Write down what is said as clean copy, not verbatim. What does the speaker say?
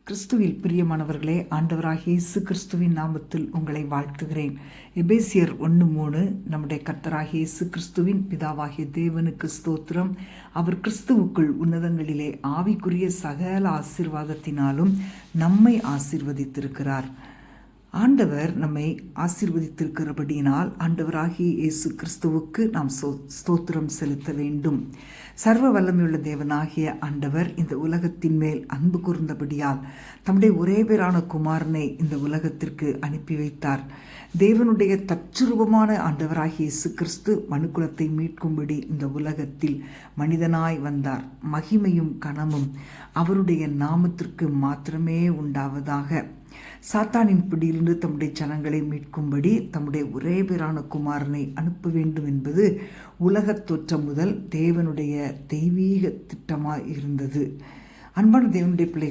கிறிஸ்துவில் பிரியமானவர்களே, ஆண்டவராகிய இயேசு கிறிஸ்துவின் நாமத்தில் உங்களை வாழ்த்துகிறேன். எபேசியர் 1:3 நம்முடைய கர்த்தராகிய இயேசு கிறிஸ்துவின் பிதாவாகிய தேவனுக்கு ஸ்தோத்திரம். அவர் கிறிஸ்துவுக்குள் உன்னதங்களிலே ஆவிக்குரிய சகல ஆசீர்வாதத்தினாலும் நம்மை ஆசீர்வதித்திருக்கிறார். ஆண்டவர் நம்மை ஆசீர்வதித்திருக்கிறபடியினால் ஆண்டவராகிய இயேசு கிறிஸ்துவுக்கு நாம் ஸ்தோத்திரம் செலுத்த வேண்டும். சர்வ வல்லமையுள்ள தேவனாகிய ஆண்டவர் இந்த உலகத்தின் மேல் அன்பு கூர்ந்தபடியால் தம்முடைய ஒரே பேரான குமாரனை இந்த உலகத்திற்கு அனுப்பி வைத்தார். தேவனுடைய தற்சுரூபமான ஆண்டவராகிய இயேசு கிறிஸ்து மனுக்குலத்தை மீட்கும்படி இந்த உலகத்தில் மனிதனாய் வந்தார். மகிமையும் கனமும் அவருடைய நாமத்திற்கு மாத்திரமே உண்டாவதாக. சாத்தானின் பிடியிலிருந்து தம்முடைய ஜனங்களை மீட்கும்படி தம்முடைய ஒரே பேரான குமாரனை அனுப்ப வேண்டும் என்பது உலகத் தோற்றம் முதல் தேவனுடைய தெய்வீக திட்டமாய் இருந்தது. அன்பான தேவனுடைய பிள்ளைகளே,